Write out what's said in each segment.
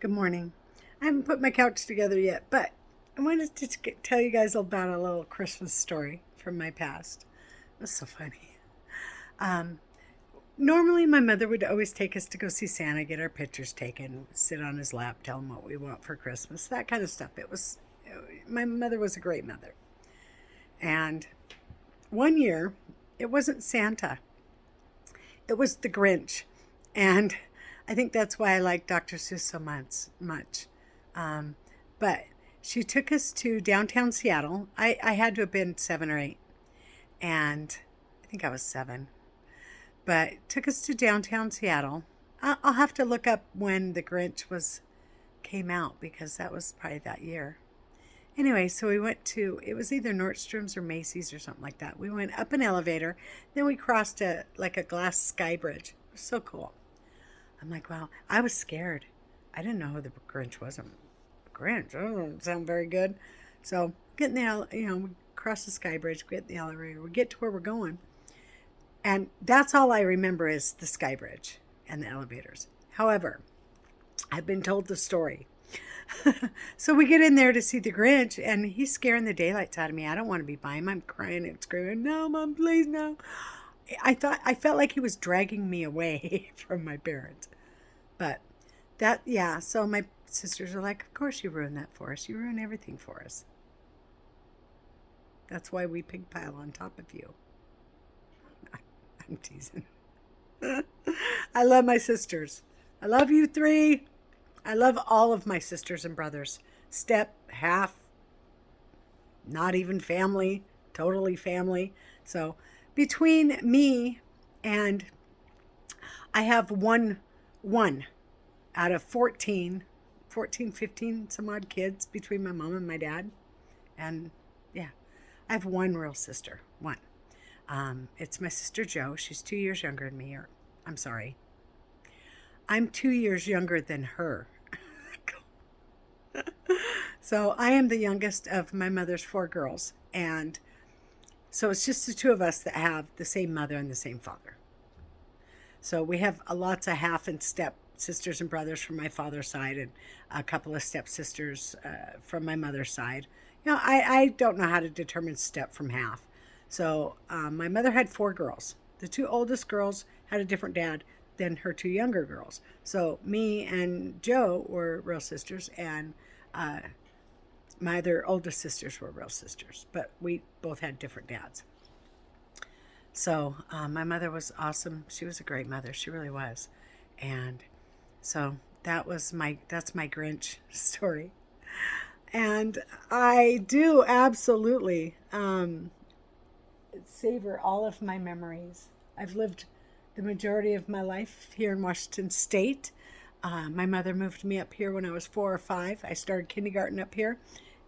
Good morning. I haven't put my couch together yet, but I wanted to tell you guys about a little Christmas story from my past. It was so funny. Um, Normally, my mother would always take us to go see Santa, get our pictures taken, sit on his lap, tell him what we want for Christmas, that kind of stuff. My mother was a great mother. And one year, it wasn't Santa, it was the Grinch. And I think that's why I like Dr. Seuss so much. Um, but she took us to downtown Seattle. I had to have been 7 or 8, and I think I was 7. But took us to downtown Seattle. I'll have to look up when The Grinch was came out because that was probably that year. Anyway, so we went to it was either Nordstrom's or Macy's or something like that. We went up an elevator, then we crossed a glass sky bridge. It was so cool. I'm like, wow. I was scared. I didn't know who the Grinch was. Grinch. Oh, doesn't sound very good. So get in we cross the sky bridge, get in the elevator, we get to where we're going, and that's all I remember is the sky bridge and the elevators. However, I've been told the story. So we get in there to see the Grinch, and he's scaring the daylights out of me. I don't want to be by him. I'm crying and screaming, "No, Mom, please, no!" I felt like he was dragging me away from my parents. But yeah. So my sisters are like, "Of course you ruined that for us. You ruin everything for us. That's why we pig pile on top of you." I'm teasing. I love my sisters. I love you three. I love all of my sisters and brothers. Step, half, not even family, totally family. So between me and I have one out of 14, 15 some odd kids between my mom and my dad. And yeah, I have one real sister. One. It's my sister Jo. She's 2 years younger than me. Or I'm sorry. I'm 2 years younger than her. So I am the youngest of my mother's 4 girls. And so it's just the two of us that have the same mother and the same father. So we have lots of half and step sisters and brothers from my father's side, and a couple of stepsisters from my mother's side. I don't know how to determine step from half. So my mother had 4 girls. The two oldest girls had a different dad than her two younger girls. So me and Jo were real sisters, and my other oldest sisters were real sisters, but we both had different dads. So my mother was awesome. She was a great mother. She really was. And so that's my Grinch story. And I do absolutely savor all of my memories. I've lived the majority of my life here in Washington State. My mother moved me up here when I was 4 or 5. I started kindergarten up here,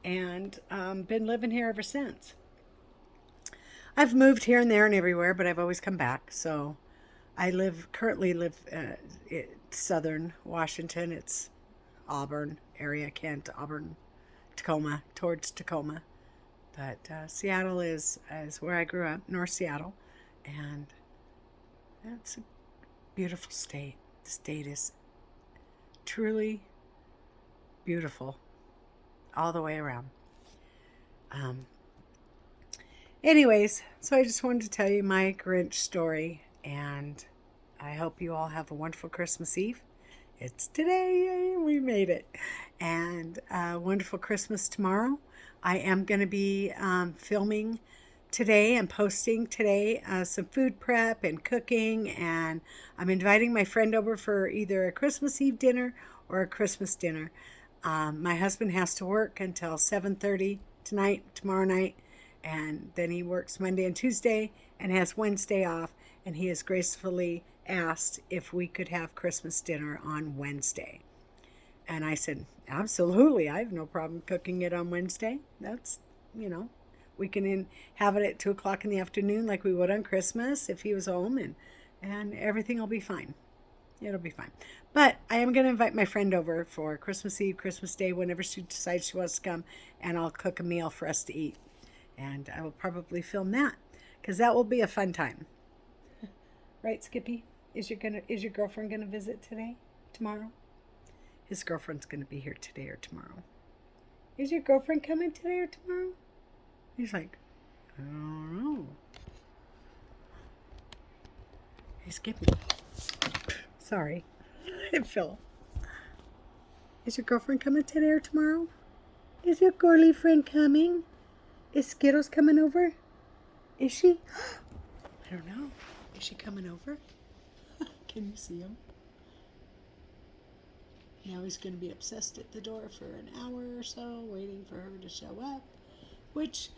and been living here ever since. I've moved here and there and everywhere, but I've always come back. So I currently live in southern Washington. It's Auburn area, Kent, Auburn, Tacoma, towards Tacoma. But Seattle is where I grew up, North Seattle, and it's a beautiful state. The state is truly beautiful all the way around. Um, Anyways, so I just wanted to tell you my Grinch story, and I hope you all have a wonderful Christmas Eve. It's today, yay, we made it. And a wonderful Christmas tomorrow. I am going to be filming today and posting today some food prep and cooking, and I'm inviting my friend over for either a Christmas Eve dinner or a Christmas dinner. My husband has to work until 7:30 tomorrow night, and then he works Monday and Tuesday and has Wednesday off, and he has gracefully asked if we could have Christmas dinner on Wednesday. And I said, absolutely, I have no problem cooking it on Wednesday. That's, we can have it at 2 o'clock in the afternoon like we would on Christmas if he was home, and everything will be fine. It'll be fine. But I am going to invite my friend over for Christmas Eve, Christmas Day, whenever she decides she wants to come, and I'll cook a meal for us to eat. And I will probably film that because that will be a fun time. Right, Skippy? Is your girlfriend gonna visit tomorrow? His girlfriend's going to be here today or tomorrow. Is your girlfriend coming today or tomorrow? He's like, I don't know. He's giving. Sorry. It fell. Is your girlfriend coming today or tomorrow? Is your girly friend coming? Is Skittles coming over? Is she? I don't know. Is she coming over? Can you see him? Now he's going to be obsessed at the door for an hour or so, waiting for her to show up, which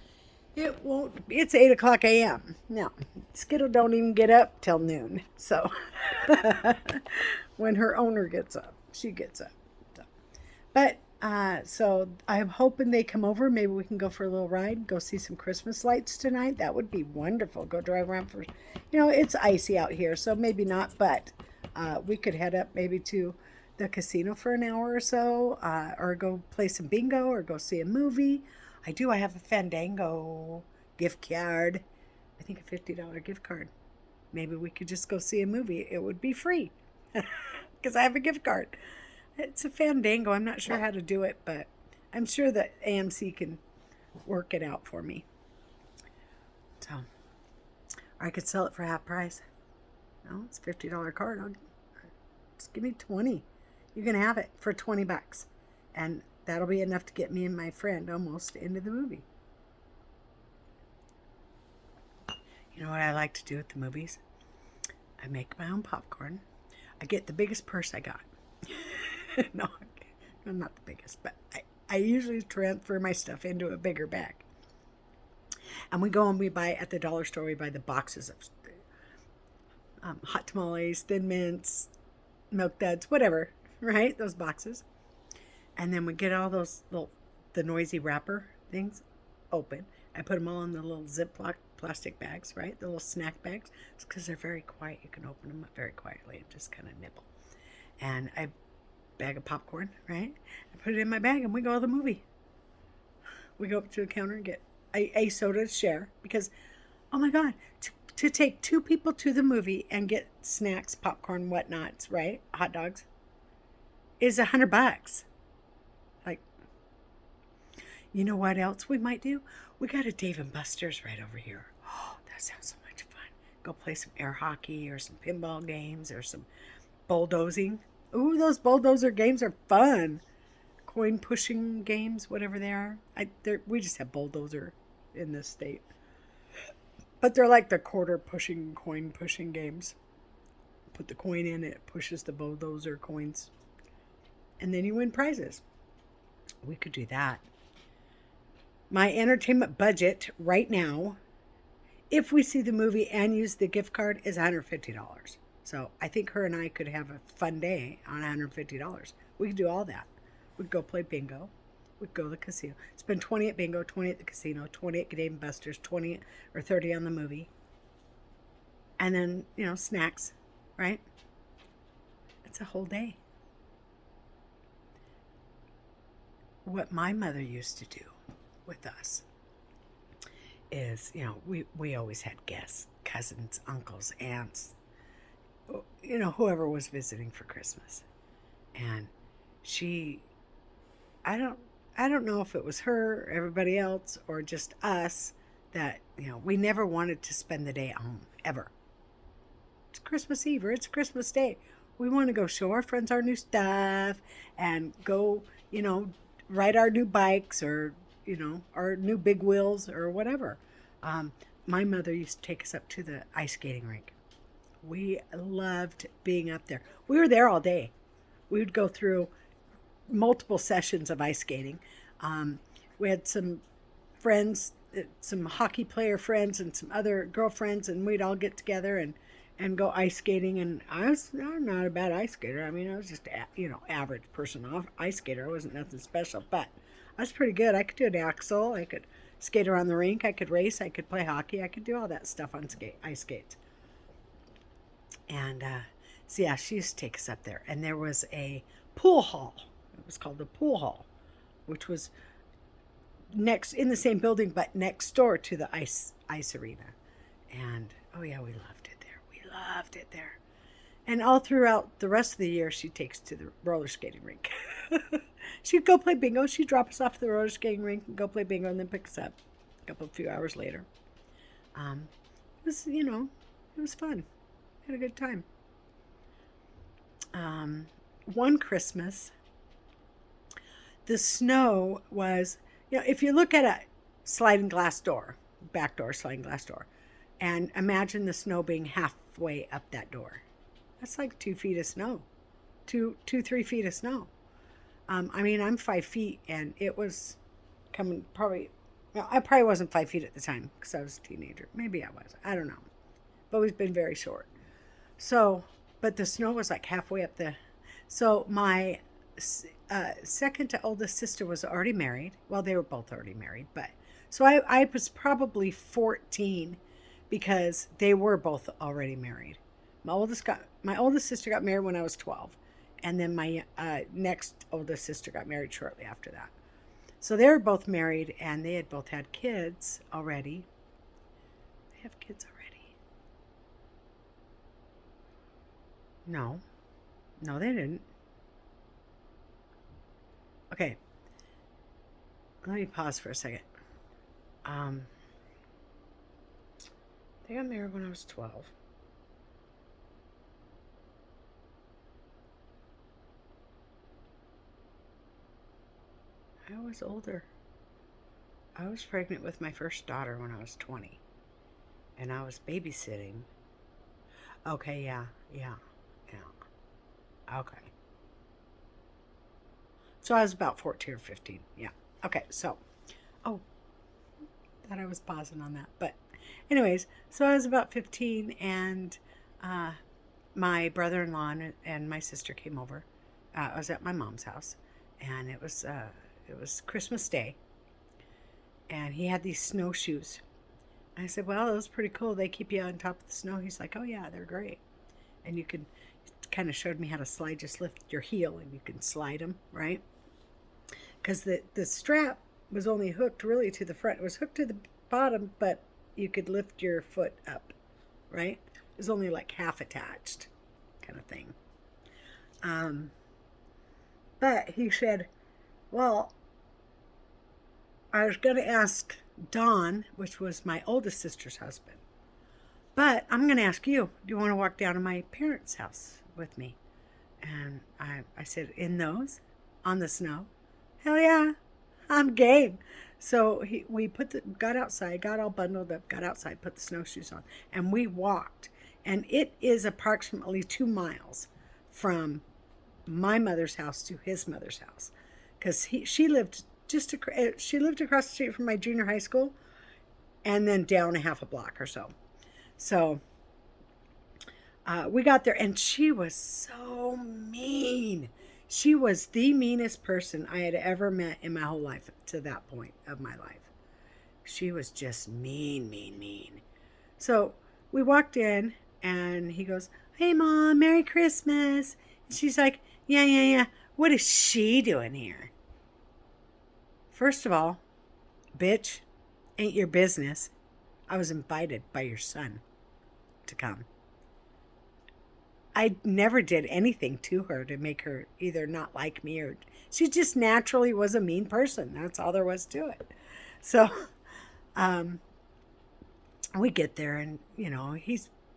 it won't. It's 8 o'clock a.m. No, Skittle don't even get up till noon. So when her owner gets up, she gets up. So. But so I'm hoping they come over. Maybe we can go for a little ride, go see some Christmas lights tonight. That would be wonderful. Go drive around for, it's icy out here, so maybe not. But we could head up maybe to the casino for an hour or so, or go play some bingo, or go see a movie. I have a Fandango gift card. I think a $50 gift card. Maybe we could just go see a movie. It would be free because I have a gift card. It's a Fandango. I'm not sure how to do it, but I'm sure that AMC can work it out for me. So, or I could sell it for half price. No, it's a $50 card. Just give me 20. You can have it for $20, and that'll be enough to get me and my friend almost into the movie. You know what I like to do at the movies? I make my own popcorn. I get the biggest purse I got. No, I'm not the biggest, but I usually transfer my stuff into a bigger bag. And we go and we buy at the dollar store. We buy the boxes of hot tamales, Thin Mints, Milk Duds, whatever. Right? Those boxes. And then we get all those the noisy wrapper things open. I put them all in the little Ziploc plastic bags, right? The little snack bags. It's because they're very quiet. You can open them up very quietly and just kind of nibble. And I bag of popcorn, right? I put it in my bag and we go to the movie. We go up to the counter and get a soda to share because, oh my God, to take 2 people to the movie and get snacks, popcorn, whatnots, right? Hot dogs. Is $100. Like, you know what else we might do? We got a Dave and Buster's right over here. Oh, that sounds so much fun. Go play some air hockey or some pinball games or some bulldozing. Ooh, those bulldozer games are fun. Coin pushing games, whatever they are. We just have bulldozer in this state. But they're like the quarter pushing, coin pushing games. Put the coin in, it pushes the bulldozer coins. And then you win prizes. We could do that. My entertainment budget right now, if we see the movie and use the gift card, is $150. So I think her and I could have a fun day on $150. We could do all that. We'd go play bingo. We'd go to the casino. Spend 20 at bingo, 20 at the casino, 20 at Dave & Buster's, 20 or 30 on the movie. And then, snacks, right? It's a whole day. What my mother used to do with us is, we always had guests, cousins, uncles, aunts, whoever was visiting for Christmas. And I don't know if it was her, or everybody else, or just us that, we never wanted to spend the day at home, ever. It's Christmas Eve or it's Christmas Day. We want to go show our friends our new stuff and go, ride our new bikes or, our new big wheels or whatever. My mother used to take us up to the ice skating rink. We loved being up there. We were there all day. We would go through multiple sessions of ice skating. We had some friends, some hockey player friends and some other girlfriends, and we'd all get together and go ice skating. And I'm not a bad ice skater. I mean, I was just average person ice skater. I wasn't nothing special, but I was pretty good. I could do an axel. I could skate around the rink. I could race. I could play hockey. I could do all that stuff on ice skates. And so yeah, she used to take us up there, and there was a pool hall. It was called the pool hall, which was next in the same building, but next door to the ice arena. And oh yeah, we loved it there. And all throughout the rest of the year, she takes to the roller skating rink. She'd go play bingo. She'd drop us off at the roller skating rink and go play bingo and then pick us up a few hours later. It was, it was fun. Had a good time. One Christmas, the snow was, if you look at a sliding glass door, back door, sliding glass door, and imagine the snow being halfway up that door. That's like 2 feet of snow, 3 feet of snow. I'm 5 feet, and it was coming probably. No, I probably wasn't 5 feet at the time because I was a teenager. Maybe I was. I don't know. But we've been very short. So, but the snow was like halfway up the. So my second to oldest sister was already married. Well, they were both already married, but so I was probably 14 because they were both already married. My oldest sister got married when I was 12, and then my next oldest sister got married shortly after that. So they were both married, and they had both had kids already. They have kids already? No, they didn't. Okay, let me pause for a second. They got married when I was 12. I was older. I was pregnant with my first daughter when I was 20. And I was babysitting. Okay, yeah. Okay. So I was about 14 or 15. Yeah. Okay, so. Oh, thought I was pausing on that. But anyways, so I was about 15, and my brother-in-law and my sister came over. I was at my mom's house, and it was Christmas Day, and he had these snowshoes. I said, well, that was pretty cool. They keep you on top of the snow. He's like, oh, yeah, they're great. And you could, kind of showed me how to slide. Just lift your heel, and you can slide them, right? Because the strap was only hooked really to the front. It was hooked to the bottom, but you could lift your foot up, right? It was only like half attached kind of thing. But he said, well, I was going to ask Don, which was my oldest sister's husband, but I'm going to ask you, do you want to walk down to my parents' house with me? And I said, in those? On the snow? Hell yeah, I'm game. So we got outside, got all bundled up, got outside, put the snowshoes on, and we walked. And it is approximately 2 miles from my mother's house to his mother's house, because she lived across the street from my junior high school, and then down a half a block or so. So we got there, and she was so mean. She was the meanest person I had ever met in my whole life to that point of my life. She was just mean. So we walked in, and he goes, hey, Mom, Merry Christmas. And she's like, yeah. What is she doing here? First of all, bitch, ain't your business. I was invited by your son to come. I never did anything to her to make her either not like me, or she just naturally was a mean person. That's all there was to it. So we get there, and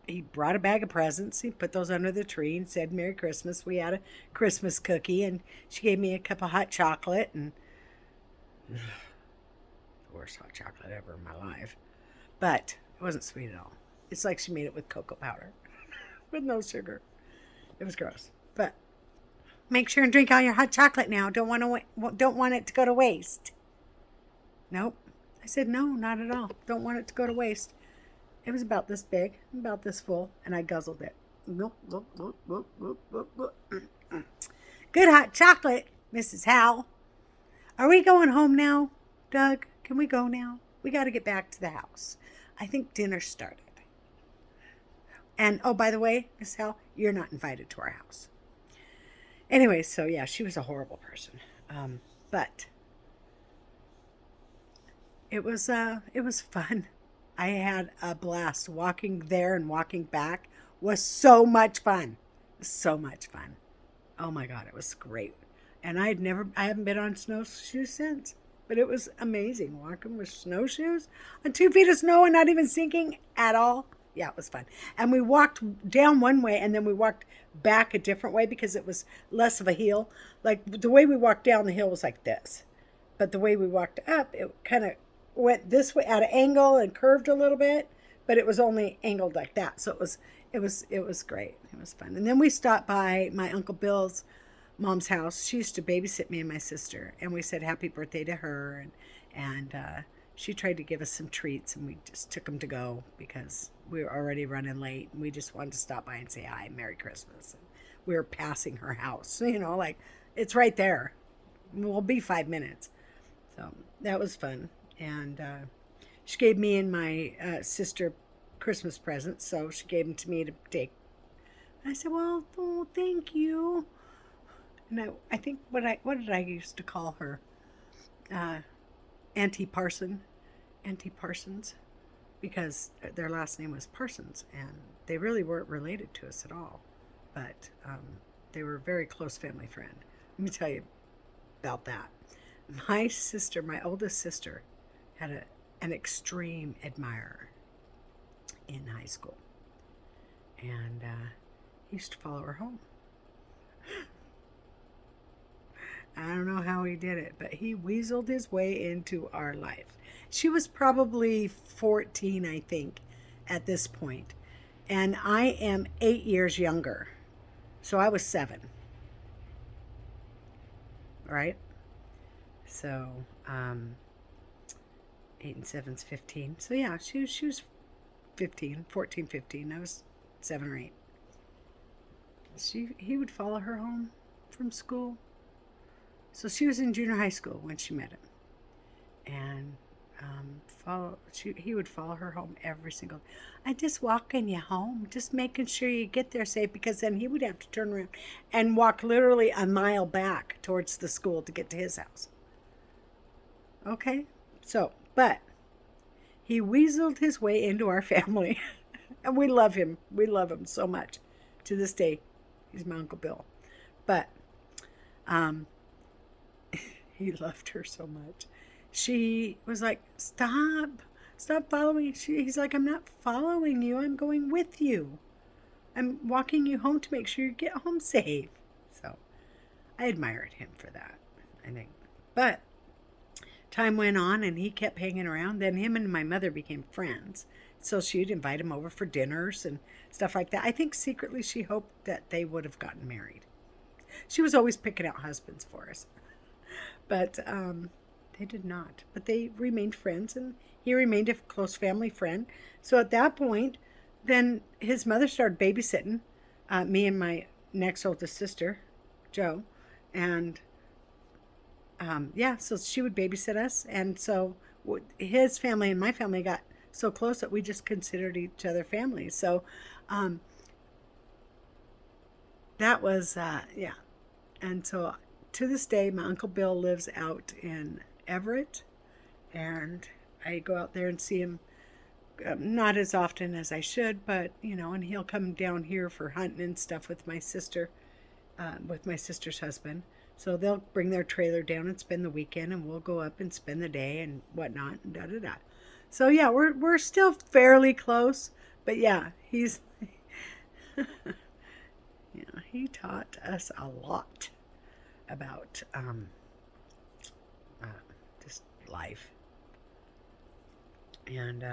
he brought a bag of presents. He put those under the tree and said Merry Christmas. We had a Christmas cookie, and she gave me a cup of hot chocolate, and the worst hot chocolate ever in my life. But it wasn't sweet at all. It's like she made it with cocoa powder with no sugar. It was gross. But make sure and drink all your hot chocolate now. Don't want it to go to waste. Nope. I said, no, not at all. Don't want it to go to waste. It was about this big, about this full, and I guzzled it. Good hot chocolate, Mrs. Howell. Are we going home now, Doug? Can we go now? We got to get back to the house. I think dinner started. And, oh, by the way, Miss Howell, you're not invited to our house. Anyway, so yeah, she was a horrible person. But it was fun. I had a blast. Walking there and walking back was so much fun. So much fun. Oh my God, it was great. And I haven't been on snowshoes since. But it was amazing walking with snowshoes on 2 feet of snow and not even sinking at all. Yeah, it was fun. And we walked down one way and then we walked back a different way because it was less of a hill. Like the way we walked down the hill was like this. But the way we walked up, it kind of went this way at an angle and curved a little bit, but it was only angled like that. So it was great. It was fun. And then we stopped by my Uncle Bill's mom's house. She used to babysit me and my sister, and we said happy birthday to her, and she tried to give us some treats, and we just took them to go because we were already running late, and we just wanted to stop by and say hi, Merry Christmas. And we were passing her house, like it's right there. We'll be 5 minutes. So that was fun, and she gave me and my sister Christmas presents, so she gave them to me to take. And I said, "Well, oh, thank you." And I think what did I used to call her? Auntie Parsons, because their last name was Parsons, and they really weren't related to us at all, but they were a very close family friend. Let me tell you about that. My oldest sister, had an extreme admirer in high school, and he used to follow her home. I don't know how he did it, but he weaseled his way into our life. She was probably 14, I think, at this point, and I am 8 years younger, so I was 7, right? So 8 and 7's 15. So yeah, she was 15, 14, 15. I was 7 or 8. He would follow her home from school. So she was in junior high school when she met him, and he would follow her home every single day. I just walking you home, just making sure you get there safe, because then he would have to turn around and walk literally a mile back towards the school to get to his house. Okay, but he weaseled his way into our family, and we love him. We love him so much. To this day, he's my Uncle Bill, but he loved her so much. She was like, stop following. He's like, I'm not following you. I'm going with you. I'm walking you home to make sure you get home safe. So I admired him for that, I think. But time went on and he kept hanging around. Then him and my mother became friends. So she'd invite him over for dinners and stuff like that. I think secretly she hoped that they would have gotten married. She was always picking out husbands for us. But they did not. But they remained friends, and he remained a close family friend. So at that point, then his mother started babysitting me and my next oldest sister, Jo. And so she would babysit us. And so his family and my family got so close that we just considered each other family. So that was, yeah. And so to this day, my Uncle Bill lives out in Everett, and I go out there and see him not as often as I should, but, and he'll come down here for hunting and stuff with my sister's husband. So they'll bring their trailer down and spend the weekend, and we'll go up and spend the day and whatnot, and da-da-da. So, yeah, we're still fairly close, but, yeah, he's, he taught us a lot about just life. And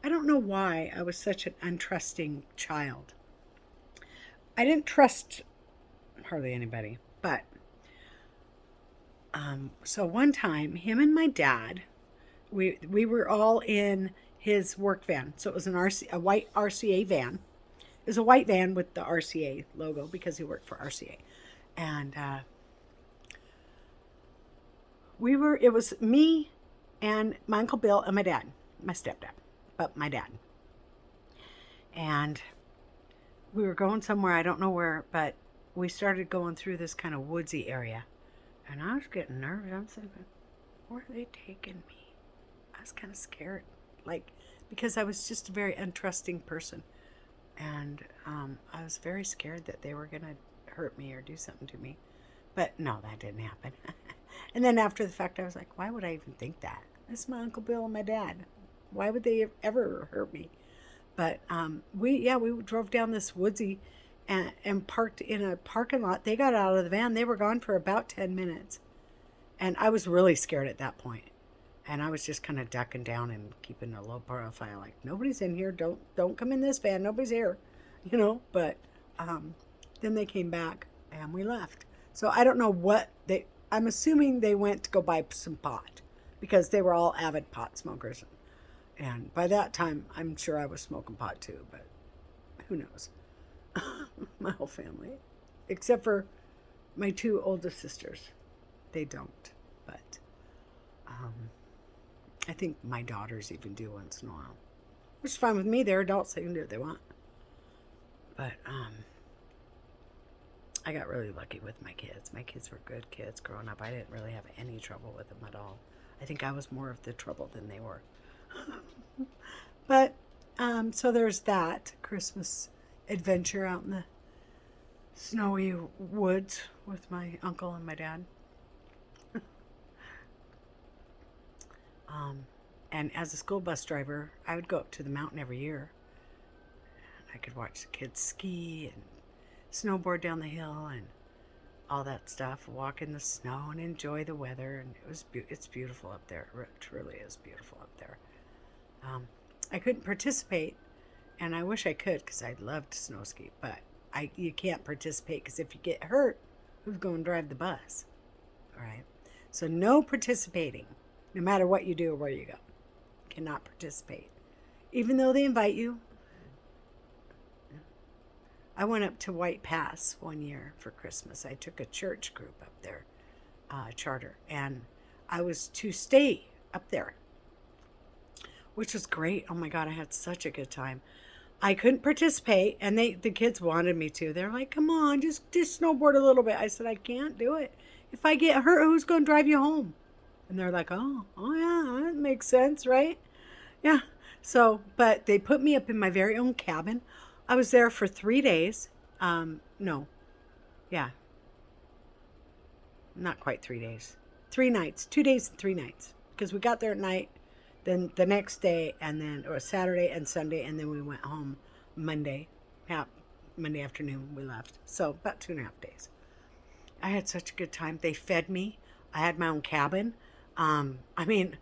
I don't know why I was such an untrusting child. I didn't trust hardly anybody, but so one time, him and my dad, we were all in his work van. So it was a white RCA van. It was a white van with the RCA logo because he worked for RCA. And it was me and my Uncle Bill and my dad, my stepdad, but my dad. And we were going somewhere, I don't know where, but we started going through this kind of woodsy area. And I was getting nervous. I was thinking, where are they taking me? I was kind of scared, because I was just a very untrusting person. And I was very scared that they were going to hurt me or do something to me. But no, that didn't happen. And then after the fact, I was like, why would I even think that? This is my Uncle Bill and my dad. Why would they ever hurt me? But we drove down this woodsy and parked in a parking lot. They got out of the van. They were gone for about 10 minutes. And I was really scared at that point. And I was just kind of ducking down and keeping a low profile, like nobody's in here. Don't come in this van. Nobody's here, you know. But then they came back and we left. So I don't know what they. I'm assuming they went to go buy some pot because they were all avid pot smokers. And by that time, I'm sure I was smoking pot too. But who knows? My whole family, except for my two oldest sisters, they don't. But I think my daughters even do once in a while, which is fine with me. They're adults; they can do what they want. But I got really lucky with my kids. My kids were good kids growing up. I didn't really have any trouble with them at all. I think I was more of the trouble than they were. But so there's that Christmas adventure out in the snowy woods with my uncle and my dad. And as a school bus driver, I would go up to the mountain every year. I could watch the kids ski and snowboard down the hill and all that stuff, walk in the snow and enjoy the weather. And it's beautiful up there. It truly is beautiful up there. I couldn't participate, and I wish I could because I'd love to snow ski, but you can't participate because if you get hurt, who's going to drive the bus? All right. So no participating, no matter what you do or where you go. Cannot participate. Even though they invite you. I went up to White Pass one year for Christmas. I took a church group up there, charter, and I was to stay up there, which was great. Oh my God, I had such a good time. I couldn't participate, and the kids wanted me to. They're like, come on, just snowboard a little bit. I said, I can't do it. If I get hurt, who's going to drive you home? And they're like, oh yeah, that makes sense, right? Yeah. So, but they put me up in my very own cabin. I was there for 3 days. No. Yeah. Not quite 3 days. 3 nights. 2 days and 3 nights. Because we got there at night, then the next day, and then, or Saturday and Sunday, and then we went home Monday. Yeah, Monday afternoon we left. So, about 2.5 days. I had such a good time. They fed me. I had my own cabin. I mean,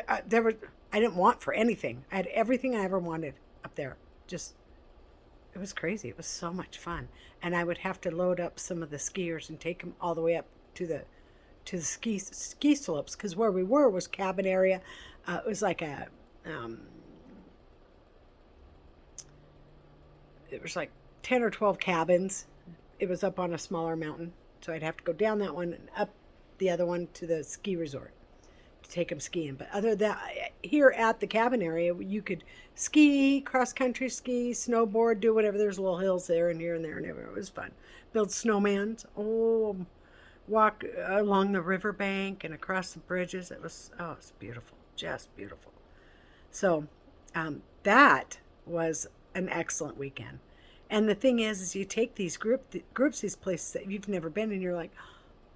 I didn't want for anything. I had everything I ever wanted up there. Just, it was crazy. It was so much fun. And I would have to load up some of the skiers and take them all the way up to the ski slopes, because where we were was cabin area. It was like it was like 10 or 12 cabins. It was up on a smaller mountain. So I'd have to go down that one and up the other one to the ski resort to take them skiing. But other than that, here at the cabin area, you could ski, cross-country ski, snowboard, do whatever. There's little hills there and here and there and everywhere. It was fun. Build snowmans. Oh, walk along the riverbank and across the bridges. It's beautiful. Just beautiful. So that was an excellent weekend. And the thing is you take these groups, these places that you've never been, and you're like,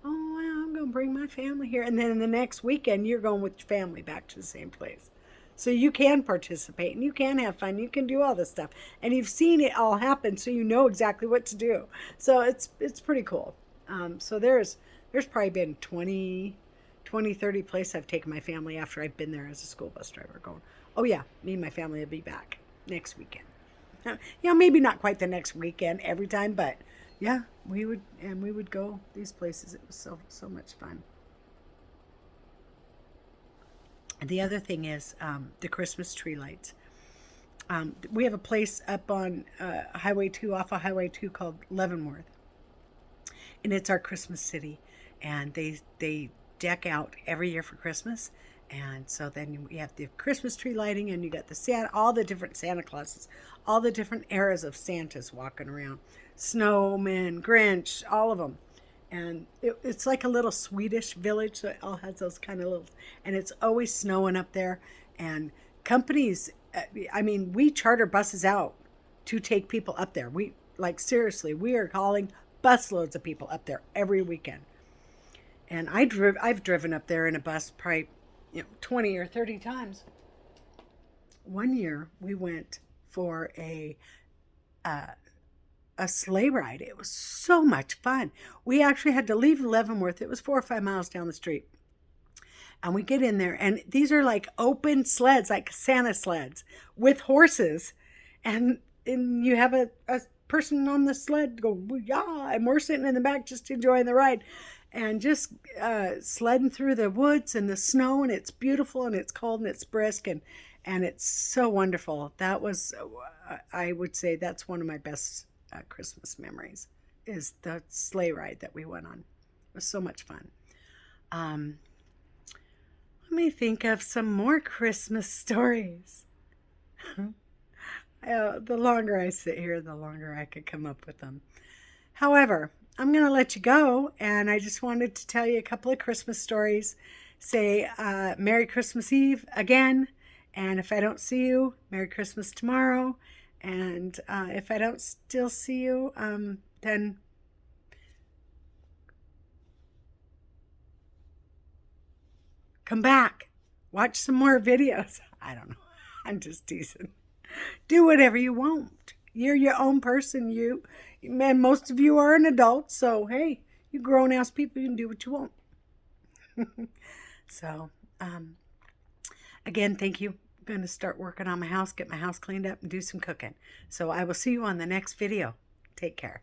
oh, well, I'm going to bring my family here. And then the next weekend, you're going with your family back to the same place. So you can participate, and you can have fun. You can do all this stuff. And you've seen it all happen, so you know exactly what to do. So it's pretty cool. So there's probably been 20, 30 places I've taken my family after I've been there as a school bus driver going, oh, yeah, me and my family will be back next weekend. Maybe not quite the next weekend every time, but yeah, we would go these places. It was so much fun. And the other thing is the Christmas tree lights. We have a place up on Highway 2, off of Highway 2, called Leavenworth, and it's our Christmas city. And they deck out every year for Christmas. And so then you have the Christmas tree lighting, and you got all the different Santa Clauses, all the different eras of Santas walking around, snowmen, Grinch, all of them. And it's like a little Swedish village, so it all has those kind of little, and it's always snowing up there. And companies, we charter buses out to take people up there. We, like, seriously, we are calling busloads of people up there every weekend. And I've driven up there in a bus probably 20 or 30 times. One year we went for a sleigh ride. It was so much fun. We actually had to leave Leavenworth. It was 4 or 5 miles down the street. And we get in there, and these are like open sleds, like Santa sleds with horses. And you have a person on the sled go, yeah, and we're sitting in the back just enjoying the ride and just sledding through the woods and the snow, and it's beautiful and it's cold and it's brisk, and it's so wonderful. That was, I would say that's one of my best Christmas memories, is the sleigh ride that we went on. It was so much fun. Let me think of some more Christmas stories. The longer I sit here, the longer I could come up with them. However, I'm going to let you go, and I just wanted to tell you a couple of Christmas stories. Say Merry Christmas Eve again, and if I don't see you, Merry Christmas tomorrow. And if I don't still see you, then come back. Watch some more videos. I don't know. I'm just teasing. Do whatever you want. You're your own person. Man, most of you are an adult, so hey, you grown ass people, you can do what you want. So, again, thank you. I'm going to start working on my house, get my house cleaned up, and do some cooking. So I will see you on the next video. Take care.